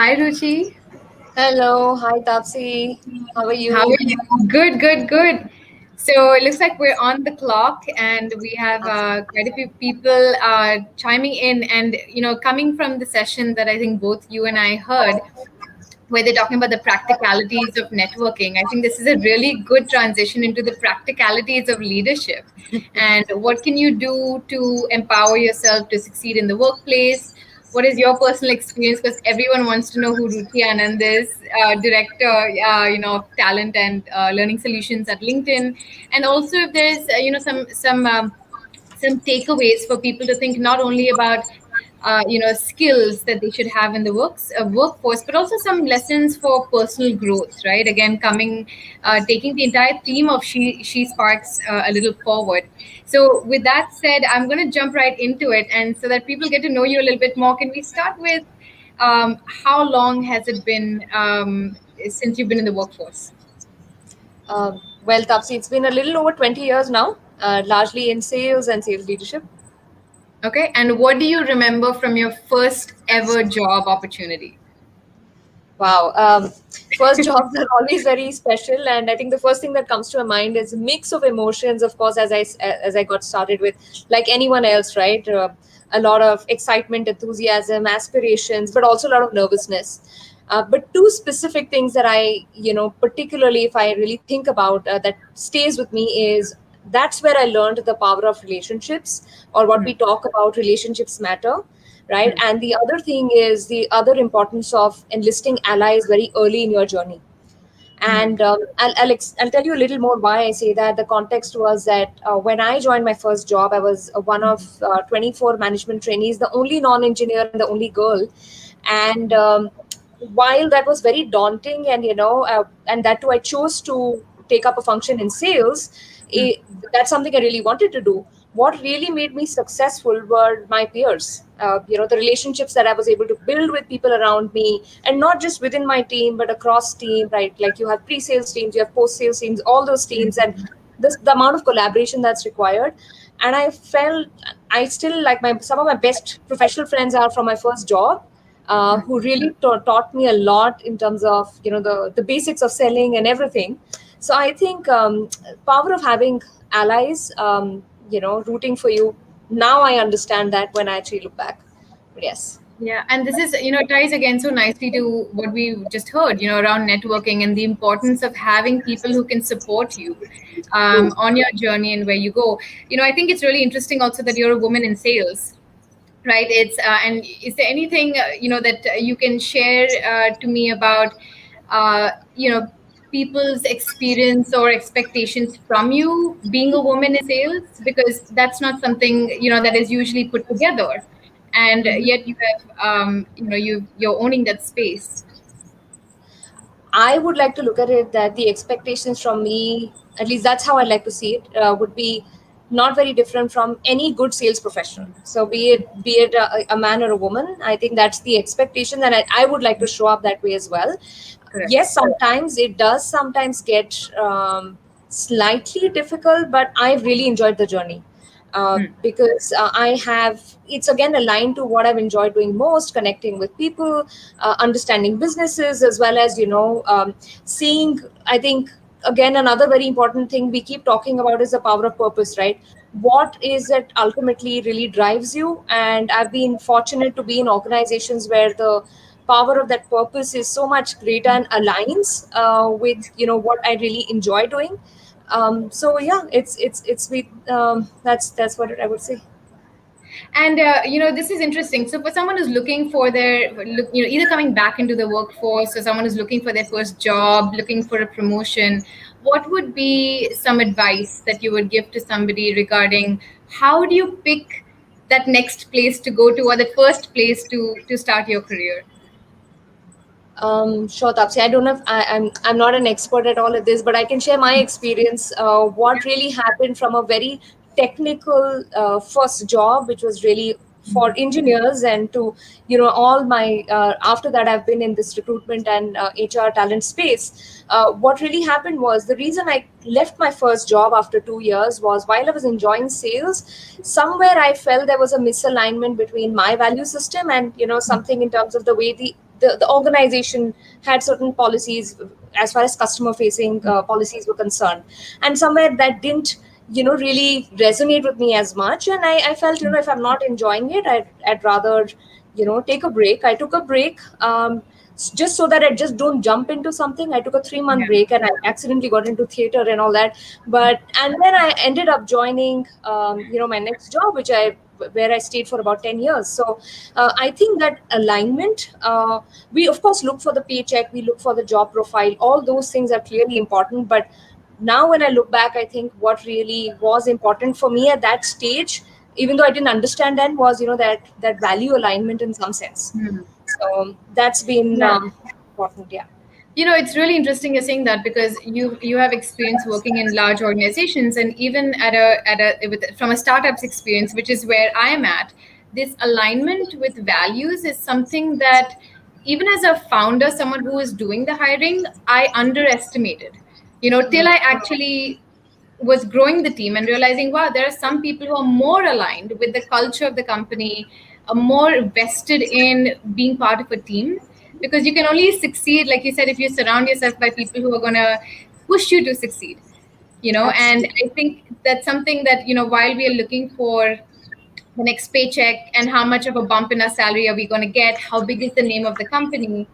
Hi, Ruchi. Hello, hi Tapsi. How are How are you? you? Good, good, good. So it looks like we're on the clock, and we have quite a few people chiming in, and coming from the session that I think both you and I heard, where they're talking about the practicalities of networking. I think this is a really good transition into the practicalities of leadership, and what can you do to empower yourself to succeed in the workplace. What is your personal experience? Because everyone wants to know who Ruchi Anand is, director, of talent and learning solutions at LinkedIn, and also if there's some takeaways for people to think not only about skills that they should have in the workforce, but also some lessons for personal growth, right? Again, coming taking the entire theme of she sparks a little forward. So with that said, I'm going to jump right into it, and so that people get to know you a little bit more, can we start with how long has it been since you've been in the workforce? Well, Tapsi, it's been a little over 20 years now, largely in sales and sales leadership. Okay, and what do you remember from your first ever job opportunity? Wow. First jobs are always very special, and I think the first thing that comes to my mind is a mix of emotions. Of course, as I got started with, like anyone else, right? A lot of excitement, enthusiasm, aspirations, but also a lot of nervousness. But two specific things that particularly if I really think about, that stays with me is that's where I learned the power of relationships, or what Hmm. we talk about, relationships matter, right? Hmm. And the other thing is the other importance of enlisting allies very early in your journey. Hmm. And I'll tell you a little more why I say that. The context was that when I joined my first job, I was one of 24 management trainees, the only non-engineer and the only girl. And while that was very daunting, and and that too, I chose to take up a function in sales. Hmm. it, that's something I really wanted to do. What really made me successful were my peers. The relationships that I was able to build with people around me, and not just within my team, but across team. Right, like you have pre-sales teams, you have post-sales teams, all those teams, and the amount of collaboration that's required. And I felt I still like my some of my best professional friends are from my first job, who really taught me a lot in terms of the basics of selling and everything. So I think power of having allies, rooting for you. Now I understand that when I actually look back. But yes. Yeah, and this is, it ties again so nicely to what we just heard, around networking and the importance of having people who can support you True. on your journey and where you go. I think it's really interesting also that you're a woman in sales, right? And is there anything, that you can share to me about, people's experience or expectations from you being a woman in sales? Because that's not something, that is usually put together, and yet you have you're owning that space. I would like to look at it that the expectations from me, at least that's how I like to see it, would be not very different from any good sales professional. So be it a man or a woman, I think that's the expectation, and I would like to show up that way as well. Correct. Yes, sometimes it does sometimes get slightly difficult, but I've really enjoyed the journey. Hmm. Because I have, it's again aligned to what I've enjoyed doing most, connecting with people, understanding businesses, as well as, seeing, I think, again, another very important thing we keep talking about is the power of purpose, right? What is it ultimately really drives you? And I've been fortunate to be in organizations where the power of that purpose is so much greater and aligns with what I really enjoy doing. So yeah, it's with that's what I would say. And this is interesting. So for someone who's looking for either coming back into the workforce, or someone who's looking for their first job, looking for a promotion, what would be some advice that you would give to somebody regarding how do you pick that next place to go to, or the first place to start your career? Sure, Tapsi. I don't know if I'm not an expert at all at this, but I can share my experience. What really happened from a very technical first job, which was really for engineers, and to all my after that I've been in this recruitment and HR talent space. What really happened was the reason I left my first job after 2 years was while I was enjoying sales, somewhere I felt there was a misalignment between my value system and something in terms of the way the the organization had certain policies as far as customer facing policies were concerned, and somewhere that didn't really resonate with me as much. And I felt, if I'm not enjoying it, I'd rather take a break. I took a break, just so that I just don't jump into something. I took a 3-month break, and I accidentally got into theater and all that. And then I ended up joining, my next job, where I stayed for about 10 years. So I think that alignment, we of course look for the paycheck, we look for the job profile, all those things are clearly important. But now when I look back, I think what really was important for me at that stage, even though I didn't understand then, was that value alignment in some sense. So that's been important. Yeah. It's really interesting you're saying that, because you have experience working in large organizations, and even from a startups experience, which is where I am at. This alignment with values is something that, even as a founder, someone who is doing the hiring, I underestimated. Till I actually was growing the team and realizing, wow, there are some people who are more aligned with the culture of the company, are more vested in being part of a team. Because you can only succeed, like you said, if you surround yourself by people who are going to push you to succeed. And I think that's something that, while we are looking for the next paycheck and how much of a bump in our salary are we going to get, how big is the name of the company,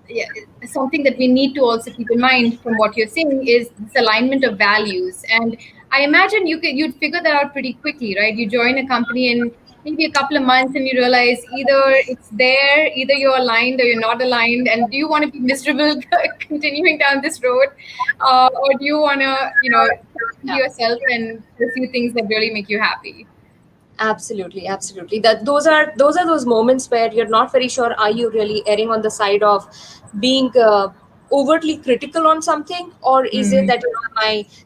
yeah, something that we need to also keep in mind from what you're saying is this alignment of values. And I imagine you'd figure that out pretty quickly, right? You join a company in maybe a couple of months and you realize either it's there, either you're aligned or you're not aligned. And do you want to be miserable continuing down this road, or do you want to yourself and pursue things that really make you happy? Absolutely. Those are those moments where you're not very sure, are you really erring on the side of being overtly critical on something, or is it that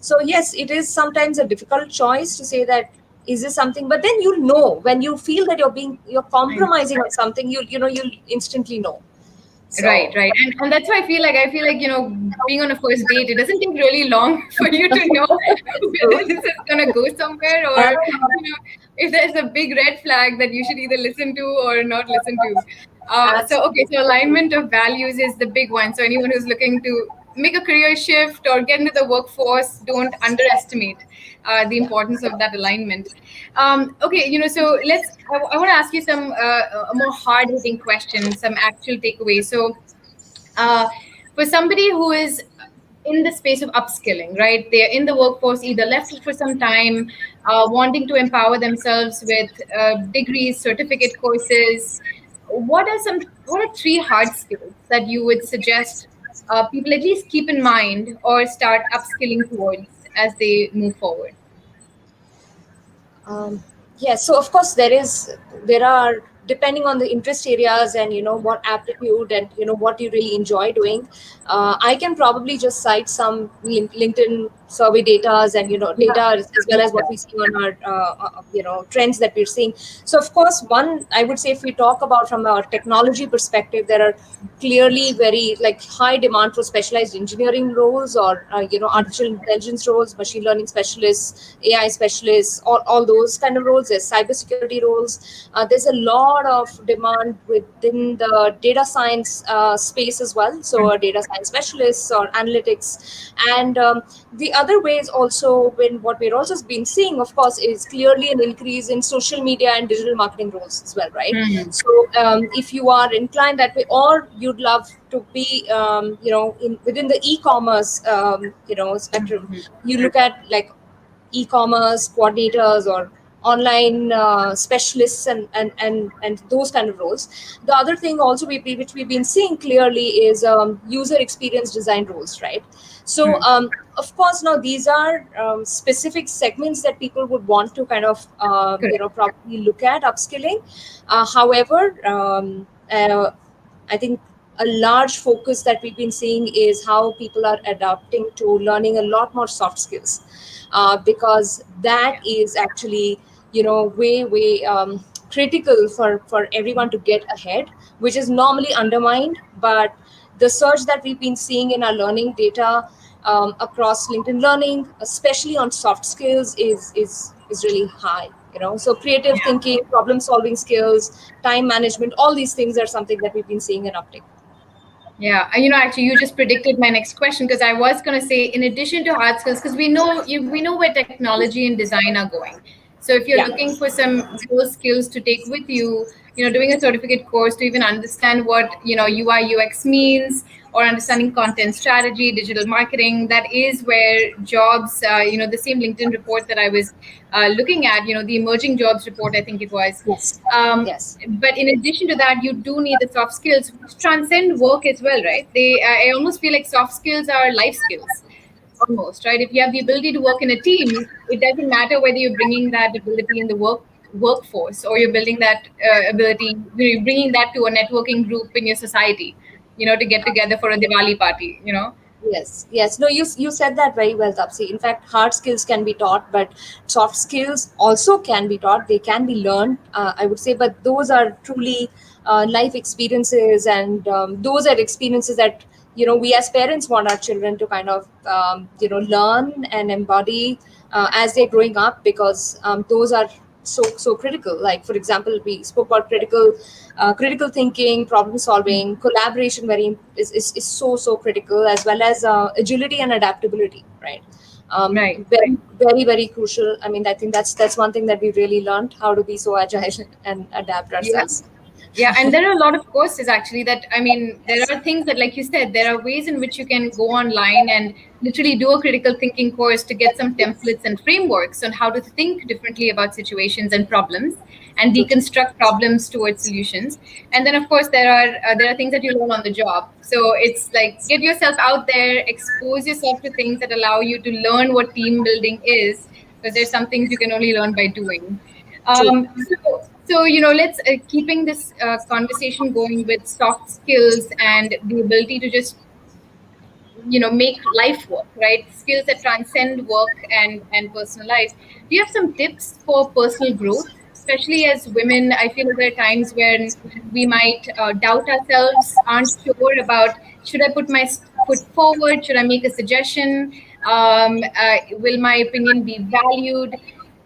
so yes, it is sometimes a difficult choice to say that, is this something? But then you'll know when you feel that you're compromising on something, you'll instantly know. So, Right. And that's why I feel like, being on a first date, it doesn't take really long for you to know whether this is going to go somewhere, or, if there's a big red flag that you should either listen to or not listen to. So alignment of values is the big one. So anyone who's looking to make a career shift or get into the workforce, don't underestimate the importance of that alignment. So I want to ask you some more hard-hitting questions, some actual takeaways. So for somebody who is in the space of upskilling, right? They're in the workforce, either left it for some time, wanting to empower themselves with degrees, certificate courses. What are 3 hard skills that you would suggest people at least keep in mind or start upskilling towards as they move forward? So of course there are, depending on the interest areas and what aptitude and what you really enjoy doing. I can probably just cite some LinkedIn survey data and data as well as what we see on our trends that we're seeing. So of course, one, I would say, if we talk about from a technology perspective, there are clearly very high demand for specialized engineering roles, or artificial intelligence roles, machine learning specialists, AI specialists, all those kind of roles. There's cybersecurity roles. There's a lot of demand within the data science space as well. So data science specialists or analytics. And the other way is also, what we're also been seeing, of course, is clearly an increase in social media and digital marketing roles as well, right? So if you are inclined that way, or you'd love to be within the e-commerce spectrum, you look at e-commerce coordinators or online specialists and those kind of roles. The other thing also which we've been seeing clearly is user experience design roles, right? So of course, now these are specific segments that people would want to kind of probably look at upskilling. However, I think a large focus that we've been seeing is how people are adapting to learning a lot more soft skills, because that is actually way critical for everyone to get ahead, which is normally undermined. But the surge that we've been seeing in our learning data across LinkedIn Learning, especially on soft skills, is really high. So creative thinking, problem solving skills, time management, all these things are something that we've been seeing an uptick. Yeah, actually, you just predicted my next question because I was going to say, in addition to hard skills, because we know where technology and design are going. So if you're Yeah. looking for some those skills to take with you, doing a certificate course to even understand what UI UX means, or understanding content strategy, digital marketing, that is where jobs. The same LinkedIn report that I was looking at, the emerging jobs report, I think it was. Yes. Um, Yes. but in addition to that, you do need the soft skills which transcend work as well, right? I almost feel like soft skills are life skills, almost, right? If you have the ability to work in a team, it doesn't matter whether you're bringing that ability in the workforce, or you're building that ability, you're bringing that to a networking group in your society, to get together for a Diwali party. Yes, yes. No, you said that very well, Tapsi. In fact, hard skills can be taught, but soft skills also can be taught. They can be learned, I would say, but those are truly life experiences, and those are experiences that we as parents want our children to kind of learn and embody as they're growing up, because those are so critical. Like, for example, we spoke about critical thinking, problem solving, collaboration, is so critical, as well as agility and adaptability, right? Right. Very, very, very crucial. I mean, I think that's one thing that we really learned, how to be so agile and adapt Yeah. ourselves. Yeah, and there are a lot of courses actually that, there are things that, like you said, there are ways in which you can go online and literally do a critical thinking course to get some templates and frameworks on how to think differently about situations and problems, and Totally. deconstruct problems towards solutions. And then, of course, there are things that you learn on the job. So it's like, get yourself out there, expose yourself to things that allow you to learn what team building is, because there's some things you can only learn by doing. True. So let's keeping this conversation going with soft skills and the ability to just make life work, right? Skills that transcend work and personal life. Do you have some tips for personal growth, especially as women? I feel like there are times when we might doubt ourselves, aren't sure about, should I put my foot forward, should I make a suggestion, will my opinion be valued?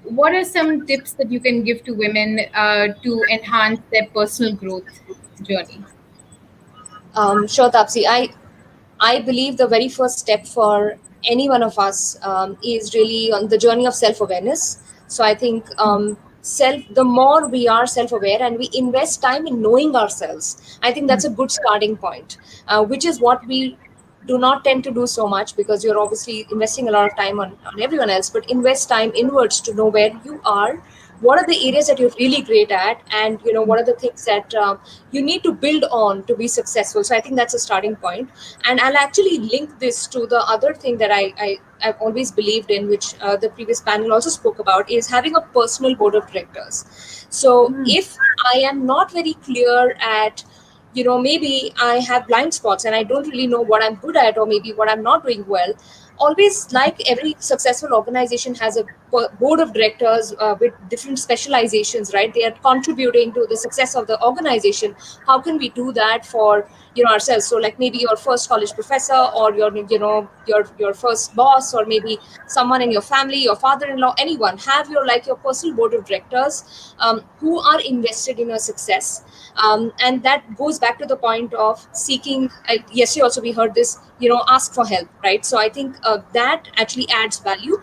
What are some tips that you can give to women to enhance their personal growth journey? Sure, Tapsi. I believe the very first step for any one of us is really on the journey of self awareness. So I think the more we are self aware and we invest time in knowing ourselves, I think that's a good starting point, which is what we do not tend to do so much, because you're obviously investing a lot of time on everyone else, but invest time inwards to know where you are, what are the areas that you're really great at, and what are the things that you need to build on to be successful. So I think that's a starting point. And I'll actually link this to the other thing that I've always believed in, which the previous panel also spoke about, is having a personal board of directors. So if I am not very clear at, maybe I have blind spots and I don't really know what I'm good at, or maybe what I'm not doing well, always, like every successful organization has a board of directors with different specializations, right? They are contributing to the success of the organization. How can we do that for ourselves? So, like, maybe your first college professor, or your first boss, or maybe someone in your family, your father-in-law, anyone, have your personal board of directors who are invested in your success. And that goes back to the point of seeking. Yesterday also we heard this, ask for help, right? So I think that actually adds value.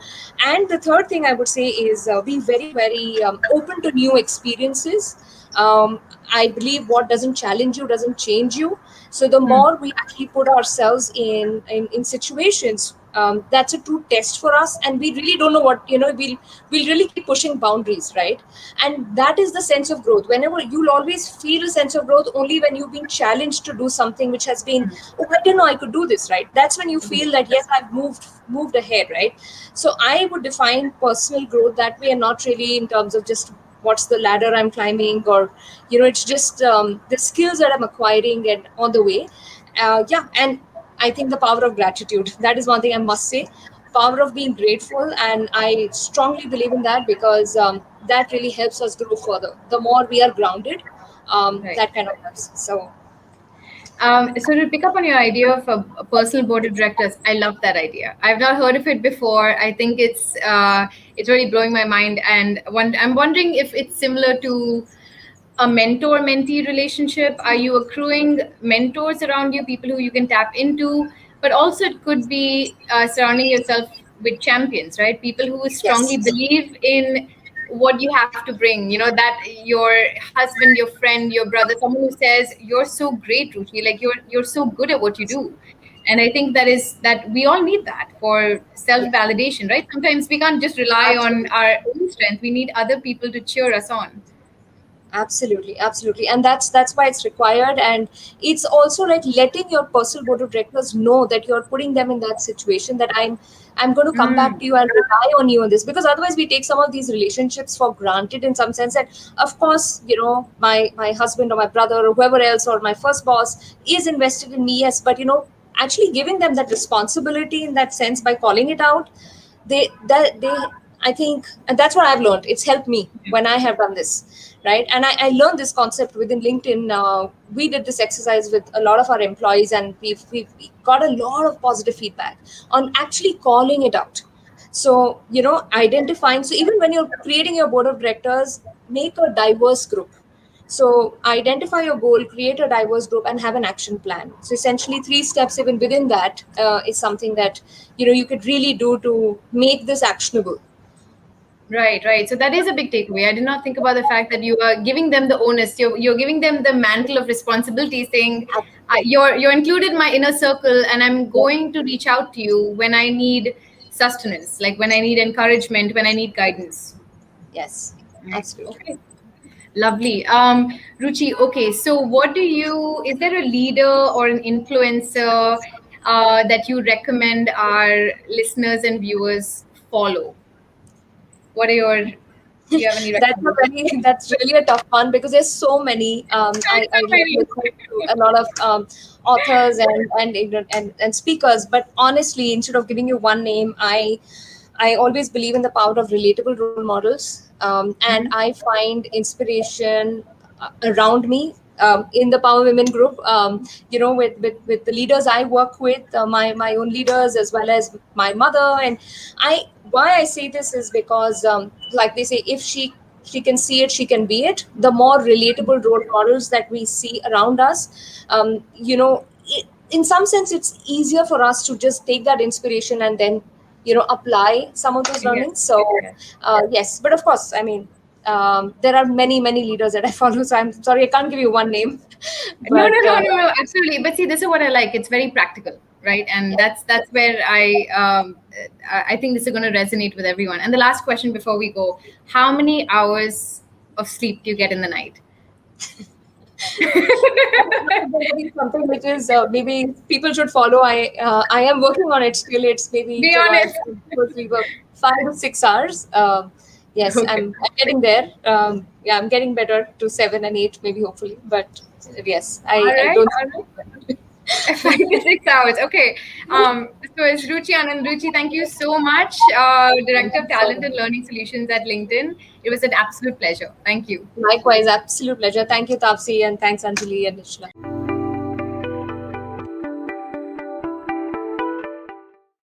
And the third thing I would say is be very, very open to new experiences. I believe what doesn't challenge you doesn't change you. So the more we actually put ourselves in situations, that's a true test for us, and we really don't know what, we'll really keep pushing boundaries, right? And that is the sense of growth. Whenever you'll always feel a sense of growth only when you've been challenged to do something which has been, oh, I didn't know I could do this, right? That's when you feel that, yes, I've moved ahead, right? So I would define personal growth that way, and not really in terms of just what's the ladder I'm climbing, or it's just the skills that I'm acquiring and on the way. Yeah. And I think the power of gratitude, that is one thing I must say. Power of being grateful, and I strongly believe in that, because that really helps us grow further. The more we are grounded, Right. that kind of helps. So So to pick up on your idea of a personal board of directors, I love that idea. I've not heard of it before. I think it's really blowing my mind, and I'm wondering if it's similar to a mentor-mentee relationship? Are you accruing mentors around you, people who you can tap into? But also it could be surrounding yourself with champions, right? People who strongly Yes. believe in what you have to bring. You know, that your husband, your friend, your brother, someone who says, "You're so great, Ruchi. Like you're so good at what you do." And I think that we all need that for Yeah. self-validation, right? Sometimes we can't just rely on Absolutely. our own strength. We need other people to cheer us on. Absolutely, absolutely, and that's why it's required, and it's also like letting your personal board of directors know that you're putting them in that situation, that I'm going to come back Mm. to you and rely on you on this, because otherwise we take some of these relationships for granted in some sense. That of course, my husband or my brother or whoever else or my first boss is invested in me, yes, but actually giving them that responsibility in that sense by calling it out, they I think, and that's what I've learned. It's helped me when I have done this, right? And I learned this concept within LinkedIn. We did this exercise with a lot of our employees, and we've got a lot of positive feedback on actually calling it out. So identifying. So even when you're creating your board of directors, make a diverse group. So identify your goal, create a diverse group, and have an action plan. So essentially, 3 steps even within that is something that you could really do to make this actionable. Right, right. So that is a big takeaway. I did not think about the fact that you are giving them the onus. You're giving them the mantle of responsibility, saying, "You're included in my inner circle, and I'm going to reach out to you when I need sustenance, like when I need encouragement, when I need guidance." Yes, Right. absolutely. Okay. Lovely. Ruchi, okay, so is there a leader or an influencer that you recommend our listeners and viewers follow? What are your, do you have any recommendations? That's really a tough one, because there's so many. That's I so love many. listening to a lot of authors and speakers, but honestly, instead of giving you one name, I always believe in the power of relatable role models, and Mhm. I find inspiration around me. In the Power Women group, with the leaders I work with, my own leaders as well as my mother, and I why I say this is because, like they say, if she can see it, she can be it. The more relatable role models that we see around us, in some sense, it's easier for us to just take that inspiration and then apply some of those Yes, learnings. So yes. yes, but of course, I mean, there are many leaders that I follow, so I'm sorry I can't give you one name. No, no, But no, no, no, absolutely. But see, this is what I like. It's very practical, right? And that's where I think this is going to resonate with everyone. And the last question before we go: how many hours of sleep do you get in the night? that's going to be something which is, maybe people should follow. I am working on it still. It's maybe Be honest. we were 5 to 6 hours. Yes, Okay. I'm getting there. Yeah, I'm getting better to 7 and 8, maybe, hopefully. But yes, All I right. don't. All right. 5 to 6 hours. Okay. So it's Ruchi Anand. Ruchi, thank you so much. Thank Director you of so Talent much. and Learning Solutions at LinkedIn. It was an absolute pleasure. Thank you. Likewise, absolute pleasure. Thank you, Tapsi, and thanks, Anjali and Nishla.